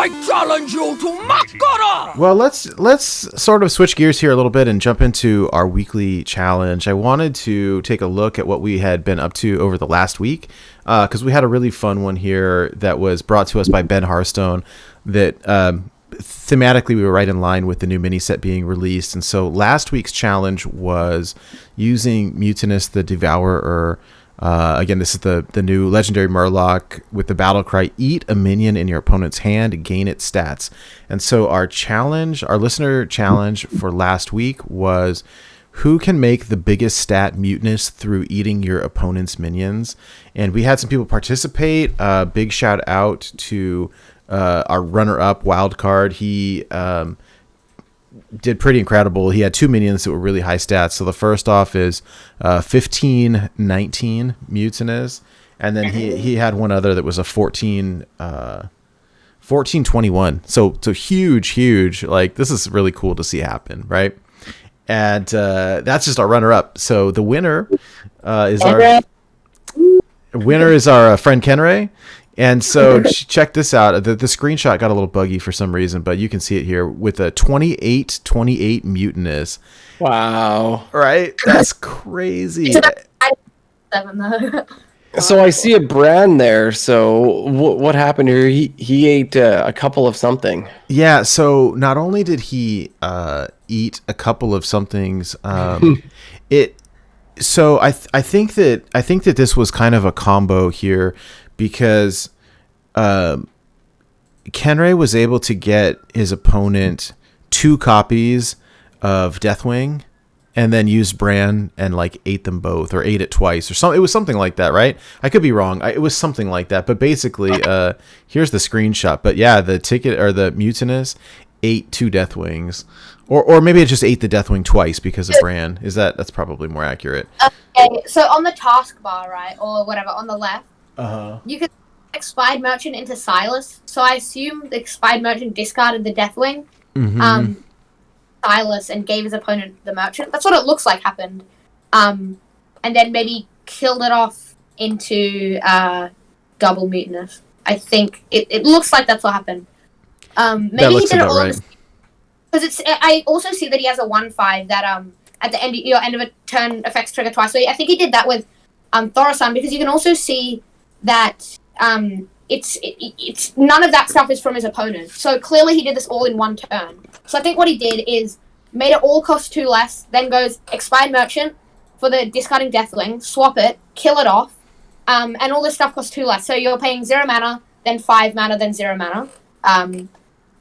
I challenge you to Makara! Well, let's sort of switch gears here a little bit and jump into our weekly challenge. I wanted to take a look at what we had been up to over the last week, because we had a really fun one here that was brought to us by Ben Hearthstone that thematically we were right in line with the new mini set being released. And so last week's challenge was using Mutinous the Devourer. Again, this is the new legendary Murloc with the battle cry, eat a minion in your opponent's hand, gain its stats. And so our listener challenge for last week was who can make the biggest stat Mutinous through eating your opponent's minions. And we had some people participate. Big shout out to our runner-up Wildcard. He did pretty incredible. He had two minions that were really high stats. So the first off is 15-19 Mutinous, and then he had one other that was a 14-21. So huge. Like, this is really cool to see happen, right? And that's just our runner-up. So the winner is our friend Kenray. And so check this out. The screenshot got a little buggy for some reason, but you can see it here with a 28-28 Mutinous. Wow. Right? That's crazy. So I see a brand there. So what happened here? He ate a couple of something. Yeah, so not only did he eat a couple of somethings, so I think that this was kind of a combo here, because Kenray was able to get his opponent 2 copies of Deathwing and then used Bran and like ate them both, or ate it twice, or something. It was something like that, right? I could be wrong. It was something like that. But basically, here's the screenshot. But yeah, the ticket or the Mutinous ate 2 Deathwings. Or maybe it just ate the Deathwing twice because of Bran. That's probably more accurate. Okay, so on the taskbar, right, or whatever, on the left, you could Expired Merchant into Silas. So I assume the Expired Merchant discarded the Deathwing, Silas, and gave his opponent the Merchant. That's what it looks like happened. And then maybe killed it off into double Mutinous. I think it looks like that's what happened. Maybe he did it all right. Because I also see that he has a 1/5 that at the end of a turn effects trigger twice. So I think he did that with Thorison, because you can also see that it's none of that stuff is from his opponent. So clearly he did this all in one turn. So I think what he did is made it all cost 2 less, then goes Expired Merchant for the discarding Deathwing, swap it, kill it off, and all this stuff costs 2 less. So you're paying 0 mana, then 5 mana, then 0 mana, and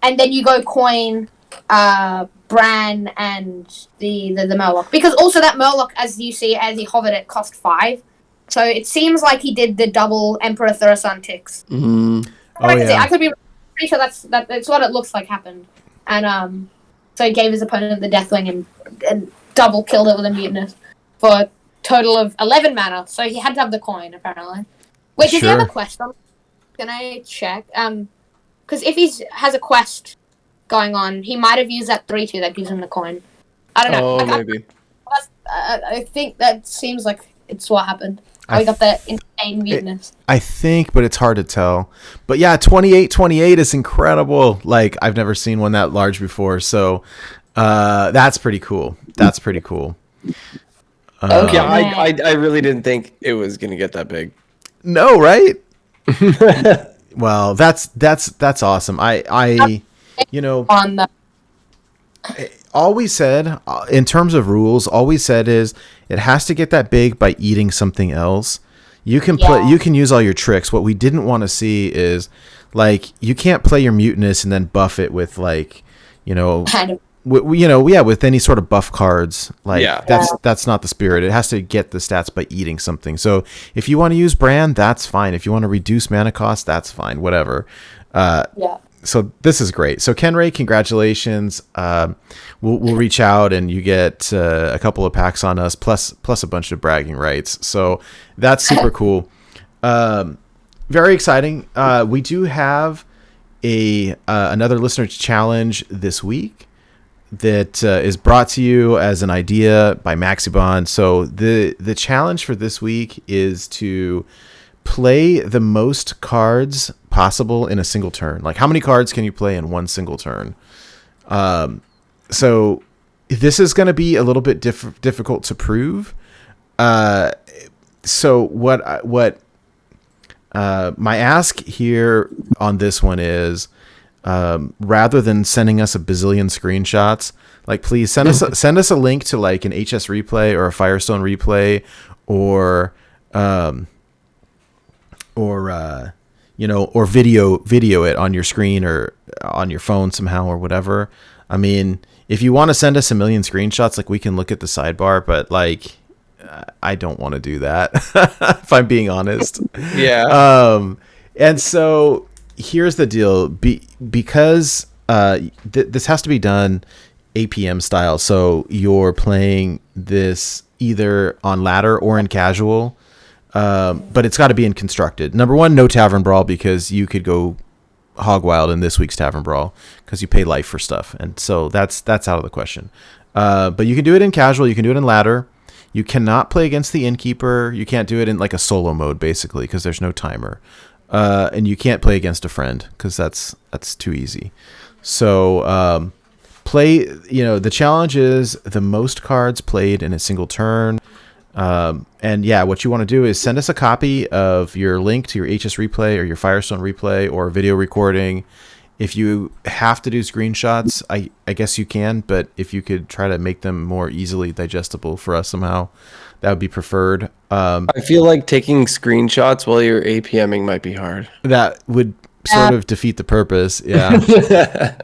then you go coin Bran and the Murloc, because also that Murloc, as you see as he hovered it, cost 5. So it seems like he did the double Emperor Thurison ticks. Oh, yeah. I could be pretty sure that's what it looks like happened. And so he gave his opponent the Deathwing and double killed it with a Mutinous for a total of 11 mana. So he had to have the coin, apparently. Wait, does he have a quest on? Can I check? Because if he has a quest going on, he might have used that 3/2 that gives him the coin. I don't know. Oh, maybe. I think that seems like it's what happened. We got the insane Mutinous. I think, but it's hard to tell. But yeah, 28-28 is incredible. Like, I've never seen one that large before. So that's pretty cool. Okay, I really didn't think it was gonna get that big. No, right? Well, that's awesome. I on the all we said in terms of rules, all we said is it has to get that big by eating something else. You can you can use all your tricks. What we didn't want to see is, like, you can't play your Mutinous and then buff it with, like, with any sort of buff cards. Like, that's not the spirit. It has to get the stats by eating something. So if you want to use Bran, that's fine. If you want to reduce mana cost, that's fine. Whatever. So this is great. So Kenray, congratulations. We'll reach out and you get a couple of packs on us, plus a bunch of bragging rights. So that's super cool. Very exciting. We do have another listener challenge this week that is brought to you as an idea by Maxibon. So the challenge for this week is to play the most cards possible in a single turn. Like, how many cards can you play in one single turn? So this is going to be a little bit difficult to prove. So what my ask here on this one is, rather than sending us a bazillion screenshots, like, please send us a link to like an HS replay or a Firestone replay, or video it on your screen or on your phone somehow or whatever. I mean, if you want to send us a million screenshots, like, we can look at the sidebar, but like, I don't want to do that if I'm being honest. Yeah. And so here's the deal. Because this has to be done APM style. So you're playing this either on ladder or in casual. But it's got to be in constructed. Number one, no Tavern Brawl, because you could go hog wild in this week's Tavern Brawl because you pay life for stuff. And so that's out of the question. But you can do it in casual. You can do it in ladder. You cannot play against the Innkeeper. You can't do it in like a solo mode, basically, because there's no timer. And you can't play against a friend because that's too easy. So play, the challenge is the most cards played in a single turn. And yeah, what you want to do is send us a copy of your link to your HS replay or your Firestone replay or video recording. If you have to do screenshots, I guess you can, but if you could try to make them more easily digestible for us somehow, that would be preferred. I feel like taking screenshots while you're APMing might be hard. That would sort of defeat the purpose. Yeah.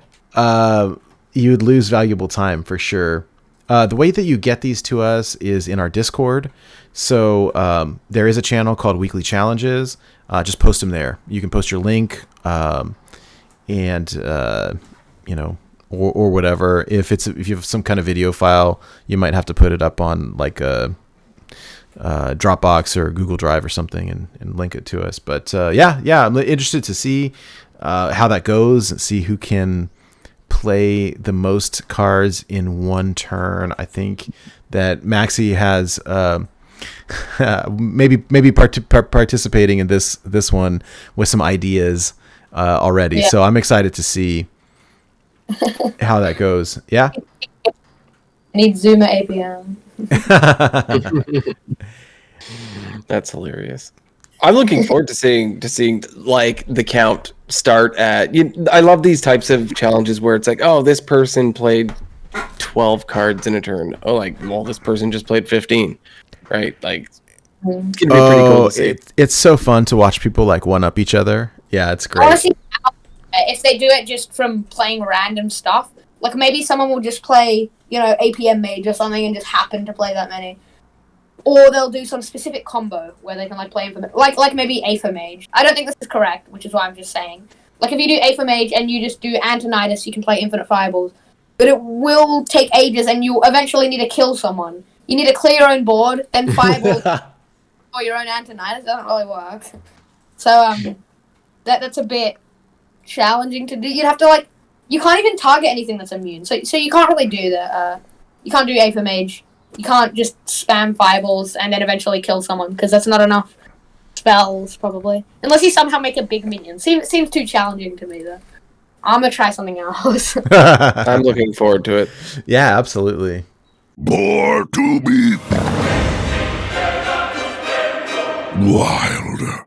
You would lose valuable time for sure. The way that you get these to us is in our Discord. So there is a channel called Weekly Challenges. Just post them there. You can post your link, and or whatever. If you have some kind of video file, you might have to put it up on like a Dropbox or Google Drive or something and link it to us. But yeah, I'm interested to see how that goes and see who can play the most cards in one turn. I think that Maxi has maybe participating in this one with some ideas already. Yeah. So I'm excited to see how that goes. Yeah. Need Zuma APM. That's hilarious. I'm looking forward to seeing like the count start at. I love these types of challenges where it's like, oh, this person played 12 cards in a turn. Oh, like, well, this person just played 15, right? Like, it's gonna be pretty cool to see. It's so fun to watch people like one up each other. Yeah, it's great. Honestly, if they do it just from playing random stuff, like maybe someone will just play, APM mage or something and just happen to play that many. Or they'll do some specific combo where they can like play infinite, like maybe Aether Mage. I don't think this is correct, which is why I'm just saying. Like if you do Aether Mage and you just do Antonidas, you can play infinite fireballs. But it will take ages and you eventually need to kill someone. You need to clear your own board, then fireball or your own Antonidas. It doesn't really work. So that's a bit challenging to do. You'd have to you can't even target anything that's immune. So you can't really do that. You can't do Aether Mage. You can't just spam fireballs and then eventually kill someone, because that's not enough spells, probably. Unless you somehow make a big minion. Seems too challenging to me, though. I'm gonna try something else. I'm looking forward to it. Yeah, absolutely. Born to be wild.